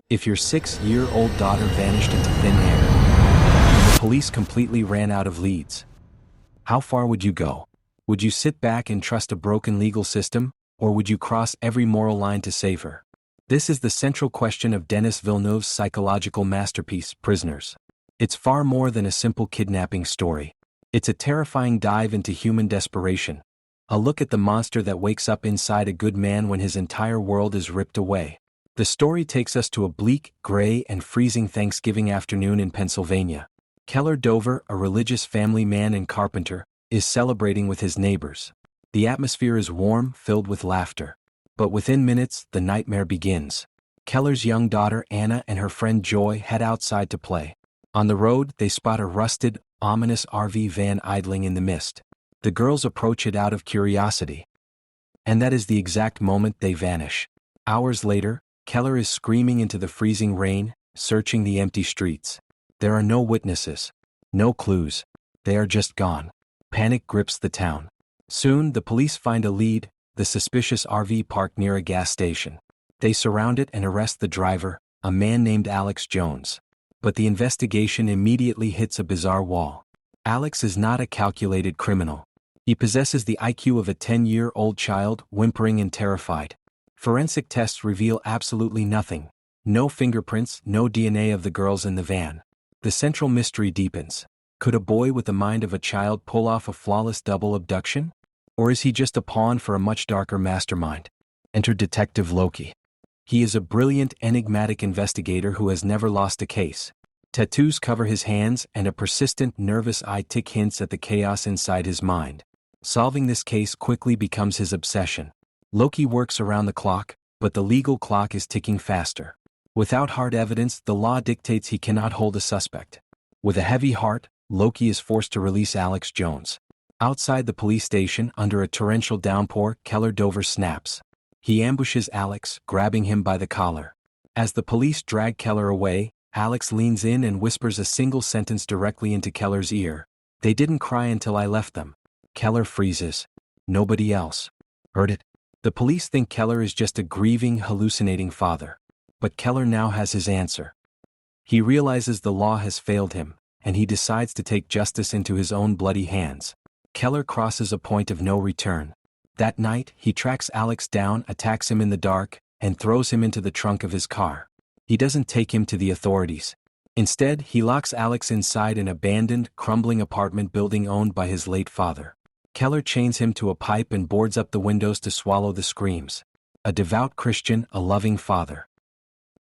If your 6-year-old daughter vanished into thin air, and the police completely ran out of leads, how far would you go? Would you sit back and trust a broken legal system, or would you cross every moral line to save her? This is the central question of Denis Villeneuve's psychological masterpiece, Prisoners. It's far more than a simple kidnapping story. It's a terrifying dive into human desperation, a look at the monster that wakes up inside a good man when his entire world is ripped away. The story takes us to a bleak, gray, and freezing Thanksgiving afternoon in Pennsylvania. Keller Dover, a religious family man and carpenter, is celebrating with his neighbors. The atmosphere is warm, filled with laughter. But within minutes, the nightmare begins. Keller's young daughter Anna and her friend Joy head outside to play. On the road, they spot a rusted, ominous RV van idling in the mist. The girls approach it out of curiosity. And that is the exact moment they vanish. Hours later, Keller is screaming into the freezing rain, searching the empty streets. There are no witnesses, no clues. They are just gone. Panic grips the town. Soon, the police find a lead, the suspicious RV parked near a gas station. They surround it and arrest the driver, a man named Alex Jones. But the investigation immediately hits a bizarre wall. Alex is not a calculated criminal. He possesses the IQ of a 10-year-old child, whimpering and terrified. Forensic tests reveal absolutely nothing. No fingerprints, no DNA of the girls in the van. The central mystery deepens. Could a boy with the mind of a child pull off a flawless double abduction? Or is he just a pawn for a much darker mastermind? Enter Detective Loki. He is a brilliant, enigmatic investigator who has never lost a case. Tattoos cover his hands and a persistent, nervous eye tick hints at the chaos inside his mind. Solving this case quickly becomes his obsession. Loki works around the clock, but the legal clock is ticking faster. Without hard evidence, the law dictates he cannot hold a suspect. With a heavy heart, Loki is forced to release Alex Jones. Outside the police station, under a torrential downpour, Keller Dover snaps. He ambushes Alex, grabbing him by the collar. As the police drag Keller away, Alex leans in and whispers a single sentence directly into Keller's ear. "They didn't cry until I left them." Keller freezes. Nobody else heard it. The police think Keller is just a grieving, hallucinating father. But Keller now has his answer. He realizes the law has failed him, and he decides to take justice into his own bloody hands. Keller crosses a point of no return. That night, he tracks Alex down, attacks him in the dark, and throws him into the trunk of his car. He doesn't take him to the authorities. Instead, he locks Alex inside an abandoned, crumbling apartment building owned by his late father. Keller chains him to a pipe and boards up the windows to swallow the screams. A devout Christian, a loving father,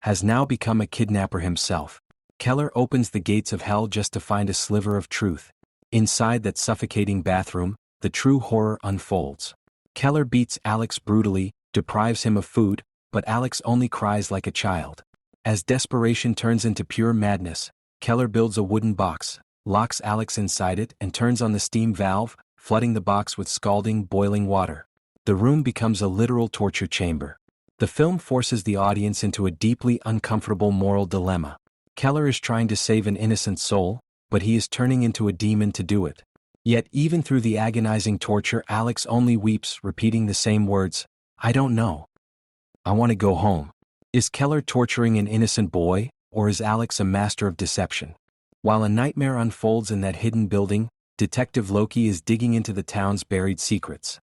has now become a kidnapper himself. Keller opens the gates of hell just to find a sliver of truth. Inside that suffocating bathroom, the true horror unfolds. Keller beats Alex brutally, deprives him of food, but Alex only cries like a child. As desperation turns into pure madness, Keller builds a wooden box, locks Alex inside it, and turns on the steam valve, flooding the box with scalding, boiling water. The room becomes a literal torture chamber. The film forces the audience into a deeply uncomfortable moral dilemma. Keller is trying to save an innocent soul, but he is turning into a demon to do it. Yet even through the agonizing torture, Alex only weeps, repeating the same words, "I don't know. I want to go home." Is Keller torturing an innocent boy, or is Alex a master of deception? While a nightmare unfolds in that hidden building, Detective Loki is digging into the town's buried secrets.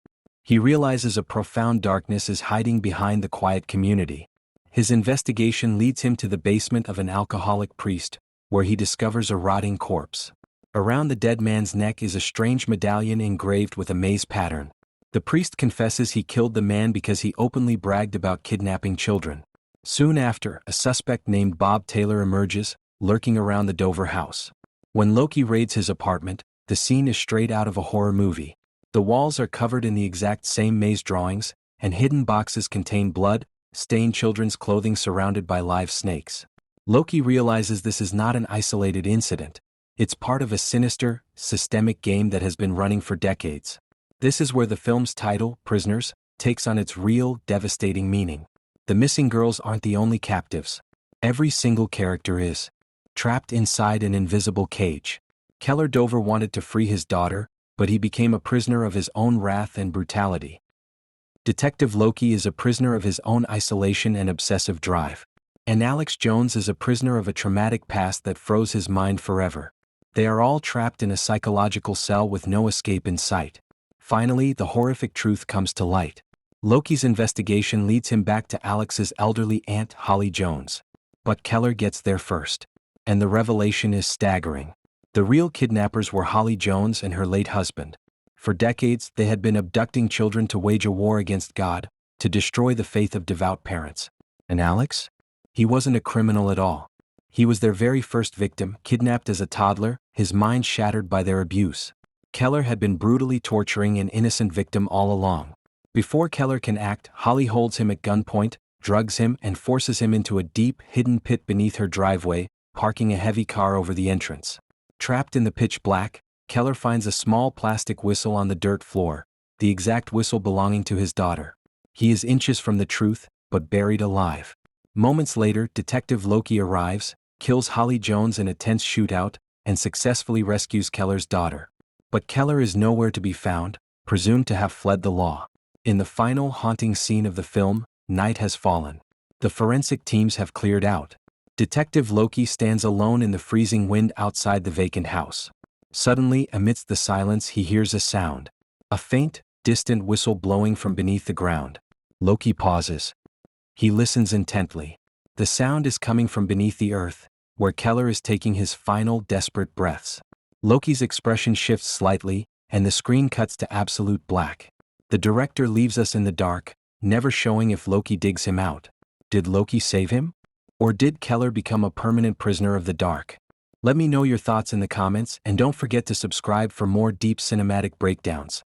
He realizes a profound darkness is hiding behind the quiet community. His investigation leads him to the basement of an alcoholic priest, where he discovers a rotting corpse. Around the dead man's neck is a strange medallion engraved with a maze pattern. The priest confesses he killed the man because he openly bragged about kidnapping children. Soon after, a suspect named Bob Taylor emerges, lurking around the Dover house. When Loki raids his apartment, the scene is straight out of a horror movie. The walls are covered in the exact same maze drawings, and hidden boxes contain blood, stained children's clothing surrounded by live snakes. Loki realizes this is not an isolated incident. It's part of a sinister, systemic game that has been running for decades. This is where the film's title, Prisoners, takes on its real, devastating meaning. The missing girls aren't the only captives. Every single character is trapped inside an invisible cage. Keller Dover wanted to free his daughter, but he became a prisoner of his own wrath and brutality. Detective Loki is a prisoner of his own isolation and obsessive drive. And Alex Jones is a prisoner of a traumatic past that froze his mind forever. They are all trapped in a psychological cell with no escape in sight. Finally, the horrific truth comes to light. Loki's investigation leads him back to Alex's elderly aunt, Holly Jones. But Keller gets there first. And the revelation is staggering. The real kidnappers were Holly Jones and her late husband. For decades, they had been abducting children to wage a war against God, to destroy the faith of devout parents. And Alex? He wasn't a criminal at all. He was their very first victim, kidnapped as a toddler, his mind shattered by their abuse. Keller had been brutally torturing an innocent victim all along. Before Keller can act, Holly holds him at gunpoint, drugs him, and forces him into a deep, hidden pit beneath her driveway, parking a heavy car over the entrance. Trapped in the pitch black, Keller finds a small plastic whistle on the dirt floor, the exact whistle belonging to his daughter. He is inches from the truth, but buried alive. Moments later, Detective Loki arrives, kills Holly Jones in a tense shootout, and successfully rescues Keller's daughter. But Keller is nowhere to be found, presumed to have fled the law. In the final haunting scene of the film, night has fallen. The forensic teams have cleared out. Detective Loki stands alone in the freezing wind outside the vacant house. Suddenly, amidst the silence, he hears a sound. A faint, distant whistle blowing from beneath the ground. Loki pauses. He listens intently. The sound is coming from beneath the earth, where Keller is taking his final desperate breaths. Loki's expression shifts slightly, and the screen cuts to absolute black. The director leaves us in the dark, never showing if Loki digs him out. Did Loki save him? Or did Keller become a permanent prisoner of the dark? Let me know your thoughts in the comments, and don't forget to subscribe for more deep cinematic breakdowns.